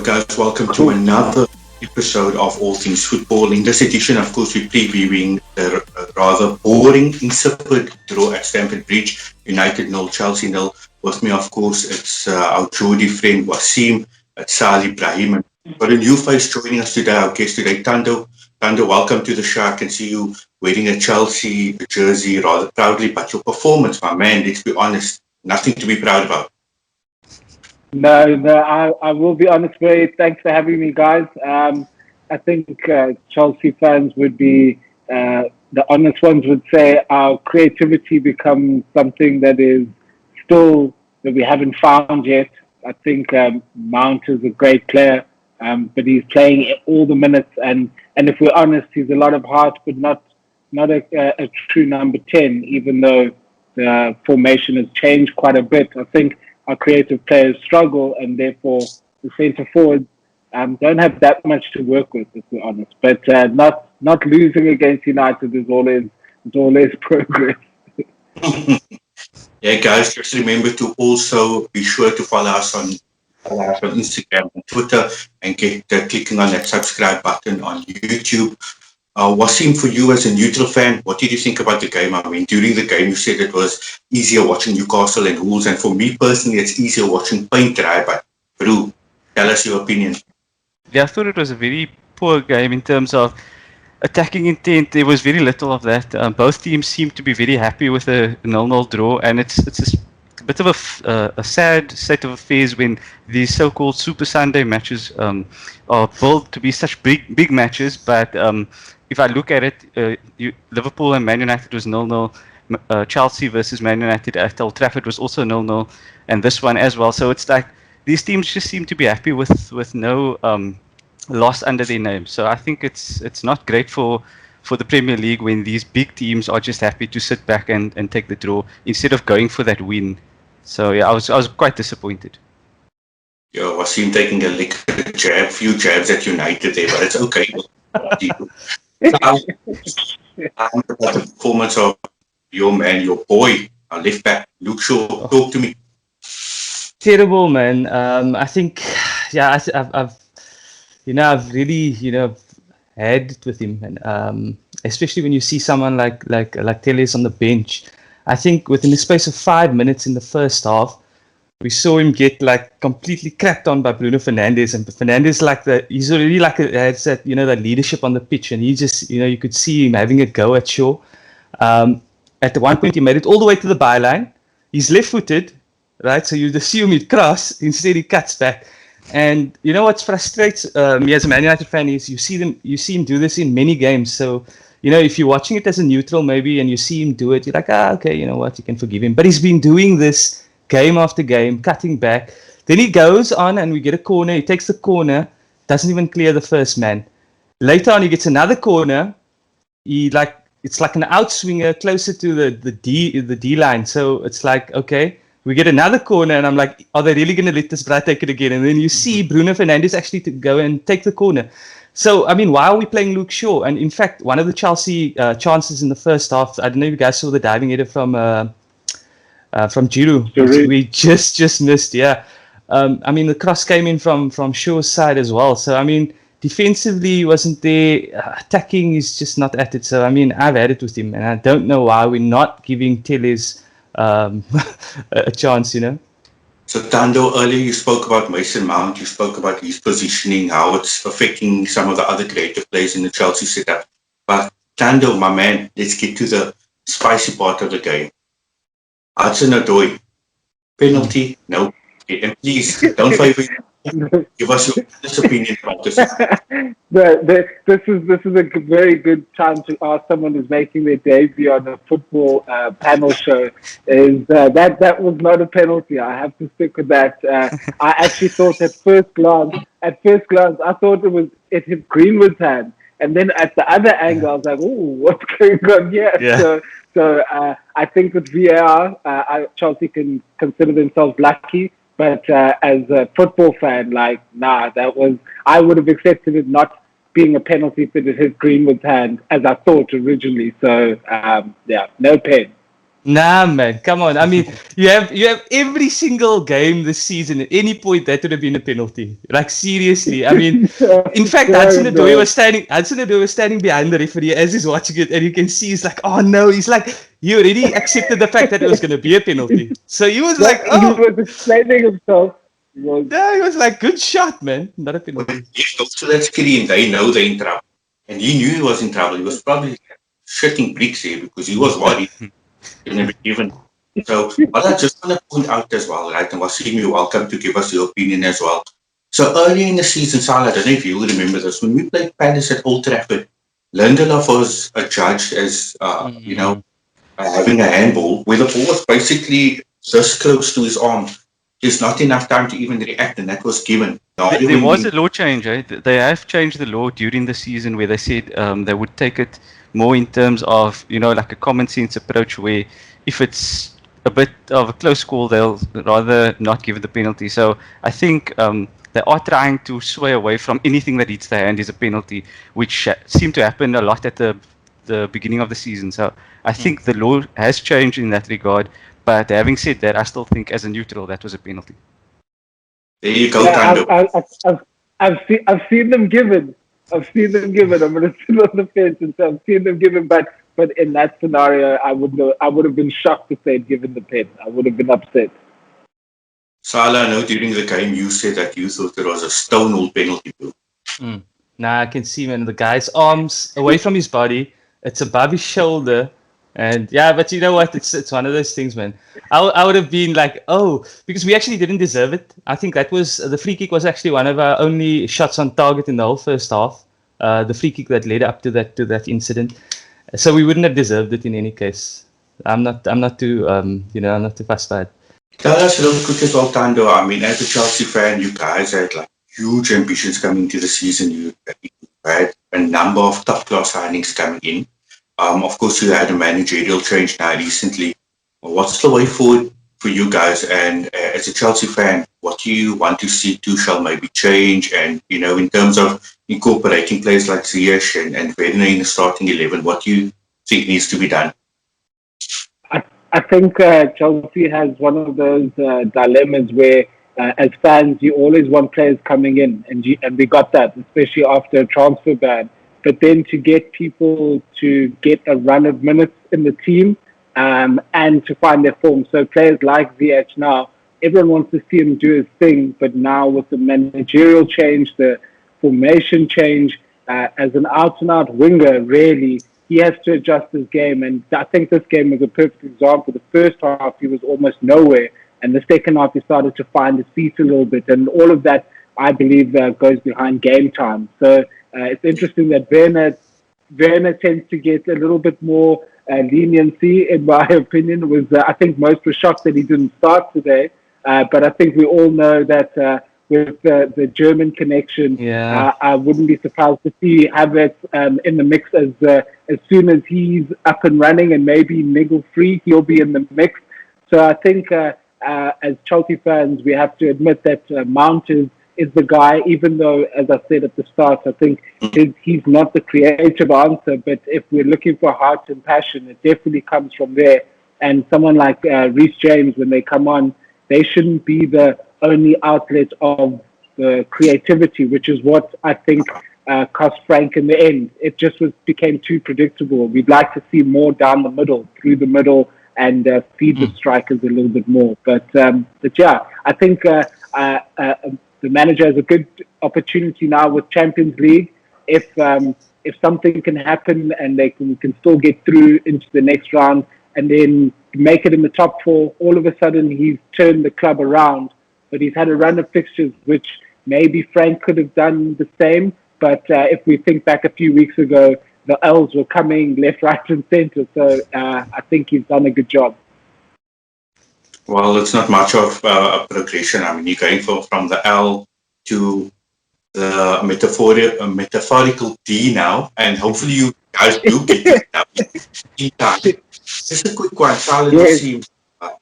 guys, welcome to another episode of All Things Football. In this edition, of course, we're previewing the rather boring, insipid draw at Stamford Bridge. United 0, Chelsea 0. With me, of course, it's our Geordie friend Wasim, it's Sahil, Ebrahim. But a new face joining us today, our guest today, Thando. Thando, welcome to the show. I can see you wearing a Chelsea jersey rather proudly, but your performance, my man, let's be honest, nothing to be proud about. No, I will be honest, Ray. Thanks for having me, guys. I think Chelsea fans would be, the honest ones would say our creativity becomes something that is still, that we haven't found yet. I think Mount is a great player, but he's playing all the minutes. And if we're honest, he's a lot of heart, but not a true number 10, even though the formation has changed quite a bit. I think our creative players struggle, and therefore the centre forwards don't have that much to work with, if we're honest. But not losing against United is always progress. Yeah, guys, just remember to also be sure to follow us on Instagram and Twitter, and get clicking on that subscribe button on YouTube. Wasim, for you as a neutral fan, what did you think about the game? I mean, during the game, you said it was easier watching Newcastle and Wolves, and for me personally, it's easier watching paint dry. But Brew, tell us your opinion. Yeah, I thought it was a very poor game in terms of attacking intent. There was very little of that. Both teams seemed to be very happy with a 0-0 draw, and it's a bit of a sad state of affairs when these so-called Super Sunday matches are built to be such big matches, but if I look at it, Liverpool and Man United was 0-0. Chelsea versus Man United at Old Trafford was also 0-0, and this one as well. So it's like these teams just seem to be happy with no loss under their name. So I think it's not great for the Premier League when these big teams are just happy to sit back and take the draw instead of going for that win. So yeah, I was quite disappointed. Yeah, Wasim taking a few jabs at United there, but it's okay. The performance of your man, your boy, our left back, Luke Shaw. Talk to me. Terrible, man. I think, yeah, I've really, had it with him, and especially when you see someone like Teles on the bench. I think within the space of 5 minutes in the first half, we saw him get like completely cracked on by Bruno Fernandes, and Fernandes he's already has that that leadership on the pitch, and he just you could see him having a go at Shaw. At the one point he made it all the way to the byline. He's left-footed, right? So you'd assume he'd cross. Instead he cuts back. And you know what frustrates me as a Man United fan is you see him do this in many games. So if you're watching it as a neutral maybe and you see him do it, you're like, okay, you know what, you can forgive him. But he's been doing this game after game, cutting back. Then he goes on and we get a corner. He takes the corner, doesn't even clear the first man. Later on, he gets another corner. It's like an outswinger closer to the D line. So it's like, okay, we get another corner, and I'm like, are they really going to let this guy take it again? And then you see Bruno Fernandes actually to go and take the corner. So, I mean, why are we playing Luke Shaw? And in fact, one of the Chelsea chances in the first half, I don't know if you guys saw the diving header from Giroud. We just missed, yeah. I mean, the cross came in from Shaw's side as well. So, I mean, defensively, he wasn't there. Attacking is just not at it. So, I mean, I've had it with him, and I don't know why we're not giving Teles a chance, So, Thando, earlier you spoke about Mason Mount. You spoke about his positioning, how it's affecting some of the other creative players in the Chelsea setup. But, Thando, my man, let's get to the spicy part of the game. Hudson-Odoi, penalty? No. And please, don't favor. Give us your honest opinion about this. This is a very good time to ask someone who's making their debut on a football panel show. That was not a penalty? I have to stick with that. I actually thought at first glance, I thought it hit Greenwood's hand, and then at the other angle, I was like, "Oh, what's going on here?" Yeah. So I think with VAR, Chelsea can consider themselves lucky. But as a football fan, I would have accepted it not being a penalty if it hit Greenwood's hand, as I thought originally. So, no pen. Nah, man, come on. I mean, you have every single game this season. At any point, that would have been a penalty. Like seriously. I mean, in fact, Hudson Odoi was standing behind the referee as he's watching it, and you can see he's like, oh no, he's like, he already accepted the fact that it was going to be a penalty. So he was like, He oh, was explaining himself. no, he was like, good shot, man, not a When penalty. he goes to that screen, they know they're in trouble. And he knew he was in trouble. He was probably shitting bricks here because he was worried. He never given. So, what I just want to point out as well, right, and Wasim, you're welcome to give us your opinion as well. So, early in the season, Sal, I don't know if you will remember this, when we played Palace at Old Trafford, Lindelof was adjudged as, having a handball where the ball was basically this close to his arm. There's not enough time to even react, and that was given. There was a law change, eh? They have changed the law during the season where they said they would take it more in terms of, like a common sense approach where if it's a bit of a close call, they'll rather not give the penalty. So I think they are trying to sway away from anything that hits the hand is a penalty, which seemed to happen a lot at the beginning of the season. So I think the law has changed in that regard. But having said that, I still think as a neutral, that was a penalty. There you go, Yeah, Thando. I've seen them given. I've seen them given. I'm going to sit on the fence and say I've seen them given, but in that scenario, I would have been shocked if they'd given the pen. I would have been upset. Salah, I know during the game you said that you thought there was a stone old penalty too. Nah, I can see, man, the guy's arms away from his body. It's above his shoulder. And yeah, but you know what? It's one of those things, man. I would have been like, oh, because we actually didn't deserve it. I think that was the free kick was actually one of our only shots on target in the whole first half. The free kick that led up to that incident. So we wouldn't have deserved it in any case. I'm not too I'm not too fussed by it. Tell us real quick as well, Thando. I mean, as a Chelsea fan, you guys had like huge ambitions coming into the season. You had a number of top class signings coming in. Of course, you had a managerial change now recently. What's the way forward for you guys? And as a Chelsea fan, what do you want to see Tuchel maybe change? And, in terms of incorporating players like Ziyech and Werner in the starting 11, what do you think needs to be done? I think Chelsea has one of those dilemmas where, as fans, you always want players coming in, and we got that, especially after a transfer ban. But then to get people to get a run of minutes in the team and to find their form. So players like Ziyech now, everyone wants to see him do his thing, but now with the managerial change, the formation change, as an out-and-out winger, really, he has to adjust his game. And I think this game was a perfect example. The first half, he was almost nowhere. And the second half, he started to find his feet a little bit. And all of that, I believe, goes behind game time. So it's interesting that Werner tends to get a little bit more leniency, in my opinion. I think most were shocked that he didn't start today. But I think we all know that with the German connection, I wouldn't be surprised to see Havertz in the mix as soon as he's up and running and maybe niggle free, he'll be in the mix. So I think as Chelsea fans, we have to admit that Mount is the guy, even though, as I said at the start, I think he's not the creative answer. But if we're looking for heart and passion, it definitely comes from there. And someone like Reece James, when they come on, they shouldn't be the only outlet of the creativity, which is what I think cost Frank in the end. It just became too predictable. We'd like to see more down the middle, through the middle, and feed the strikers a little bit more. But yeah, I think the manager has a good opportunity now with Champions League. If something can happen and they can still get through into the next round and then make it in the top four, all of a sudden he's turned the club around. But he's had a run of fixtures which maybe Frank could have done the same. But if we think back a few weeks ago, the L's were coming left, right, and centre. So I think he's done a good job. Well, it's not much of a progression. I mean, you're going from the L to the metaphorical D now, and hopefully you guys do get it now in time. Just a quick one, Sahil, Wasim,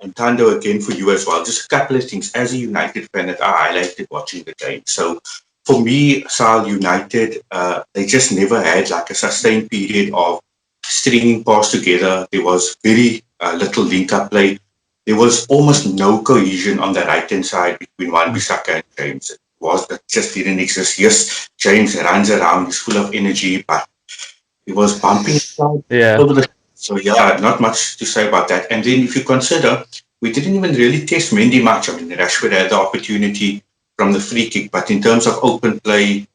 and Thando again for you as well. Just a couple of things. As a United fan, that I highlighted watching the game. So for me, Sahil, United, they just never had like a sustained period of stringing past together. There was very little link-up play. There was almost no cohesion on the right-hand side between Wan-Bissaka and James. It just didn't exist. Yes, James runs around, he's full of energy, but he was bumping Yeah. over the. So yeah, not much to say about that. And then if you consider, we didn't even really test Mendy much. I mean, Rashford had the opportunity from the free kick, but in terms of open play,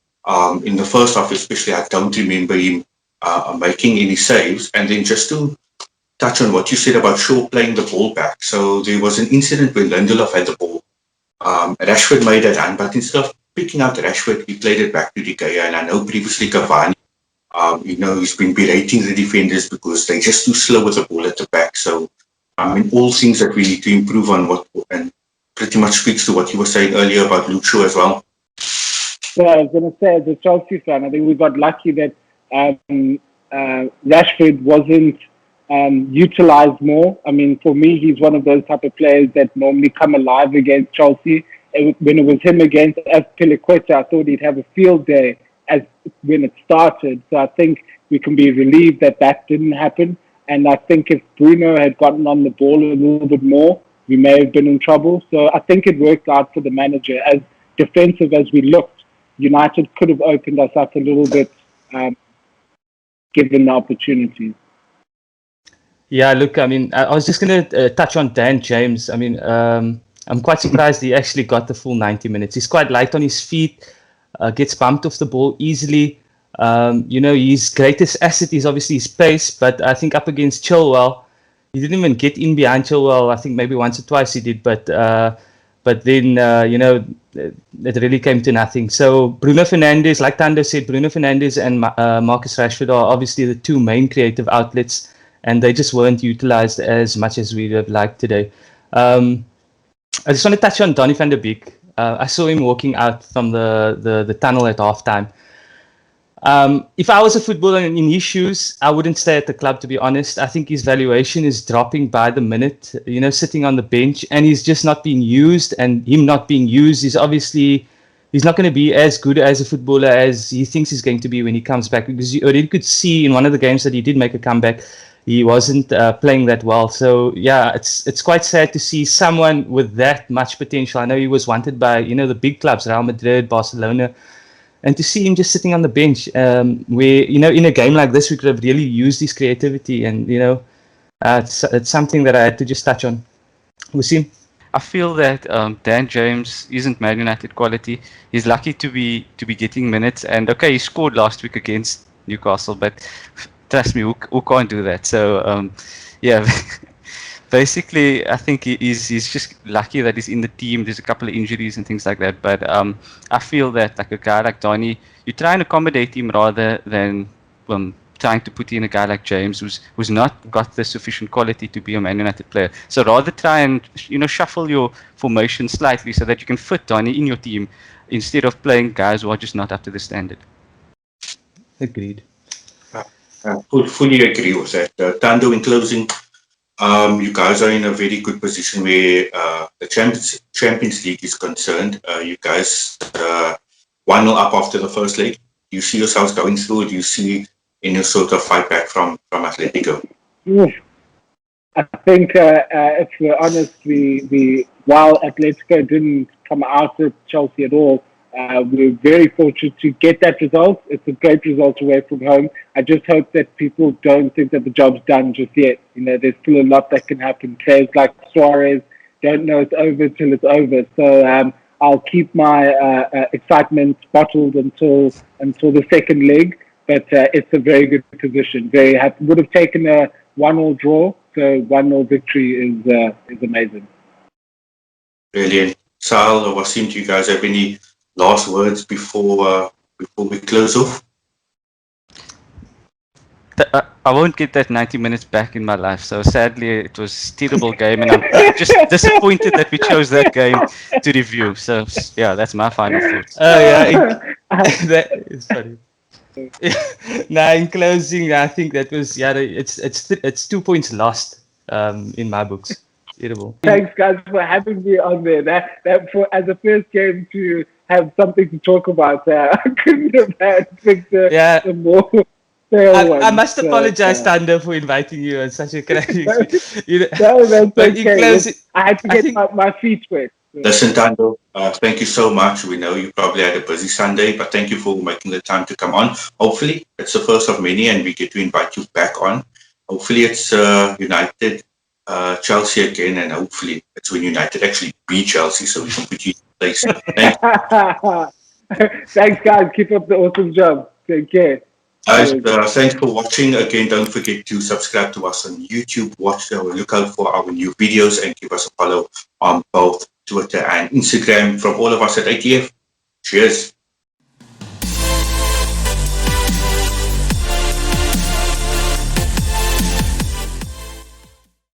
in the first half especially, I don't remember him making any saves. And then just to touch on what you said about Shaw playing the ball back. So there was an incident where Lindelof had the ball. Rashford made a run, but instead of picking out Rashford, he played it back to De Gea. And I know previously Cavani, he's been berating the defenders because they're just too slow with the ball at the back. So, I mean, all things that we need to improve on, and pretty much speaks to what you were saying earlier about Luke Shaw as well. So I was going to say, as a Chelsea fan, I think we got lucky that Rashford wasn't utilized more. I mean, for me, he's one of those type of players that normally come alive against Chelsea. When it was him against Azpilicueta, I thought he'd have a field day as when it started. So I think we can be relieved that that didn't happen. And I think if Bruno had gotten on the ball a little bit more, we may have been in trouble. So I think it worked out for the manager. As defensive as we looked, United could have opened us up a little bit, given the opportunities. Yeah, look, I mean, I was just going to touch on Dan James. I mean, I'm quite surprised he actually got the full 90 minutes. He's quite light on his feet, gets bumped off the ball easily. His greatest asset is obviously his pace, but I think up against Chilwell, he didn't even get in behind Chilwell. I think maybe once or twice he did, but then, it really came to nothing. So Bruno Fernandes, like Thando said, Bruno Fernandes and Marcus Rashford are obviously the two main creative outlets, and they just weren't utilized as much as we would have liked today. I just want to touch on Donny van der Beek. I saw him walking out from the tunnel at halftime. If I was a footballer in his shoes, I wouldn't stay at the club, to be honest. I think his valuation is dropping by the minute, sitting on the bench, and he's just not being used. And him not being used is obviously, he's not going to be as good as a footballer as he thinks he's going to be when he comes back, because you already could see in one of the games that he did make a comeback, he wasn't playing that well. So yeah, it's quite sad to see someone with that much potential. I know he was wanted by the big clubs, Real Madrid, Barcelona, and to see him just sitting on the bench, where in a game like this we could have really used his creativity, and it's something that I had to just touch on. Wasim? I feel that Dan James isn't Man United quality. He's lucky to be getting minutes, and okay, he scored last week against Newcastle, but trust me, who can't do that? So yeah, basically, I think he's just lucky that he's in the team. There's a couple of injuries and things like that, but I feel that like a guy like Donny, you try and accommodate him rather than trying to put in a guy like James who's not got the sufficient quality to be a Man United player. So rather try and shuffle your formation slightly so that you can fit Donny in your team instead of playing guys who are just not up to the standard. Agreed. Fully agree with that. Thando, in closing, you guys are in a very good position where the Champions League is concerned. You guys 1-0 up after the first leg. Do you see yourselves going through? Do you see any sort of fight back from Atletico? I think, if we're honest, we while Atletico didn't come out at Chelsea at all, we're very fortunate to get that result. It's a great result away from home. I just hope that people don't think that the job's done just yet. There's still a lot that can happen. Players like Suarez don't know it's over till it's over. So I'll keep my excitement bottled until the second leg. But it's a very good position. Very happy. Would have taken a 1-1 draw. So 1-0 victory is amazing. Brilliant. Sahil or Wasim, do you guys have any last words before we close off? I won't get that 90 minutes back in my life. So sadly, it was a terrible game, and I'm just disappointed that we chose that game to review. So yeah, that's my final thoughts. Oh yeah, that is funny. Now, in closing, I think that was it's 2 points lost in my books. Terrible. Thanks, guys, for having me on there. That for as a first game to have something to talk about. I couldn't have had picked the more I must apologize, Thando, for inviting you on such a crazy experience. No, that's But okay. in closing, I had to I get think my feet wet. Listen, Thando, thank you so much. We know you probably had a busy Sunday, but thank you for making the time to come on. Hopefully, it's the first of many, and we get to invite you back on. Hopefully, it's United Chelsea again, and hopefully, it's when United actually beat Chelsea, so we can put you in place. Thank you. Thanks, guys. Keep up the awesome job. Take care. Guys, Cheers. thanks for watching. Again, don't forget to subscribe to us on YouTube, look out for our new videos, and give us a follow on both Twitter and Instagram. From all of us at ATF, cheers.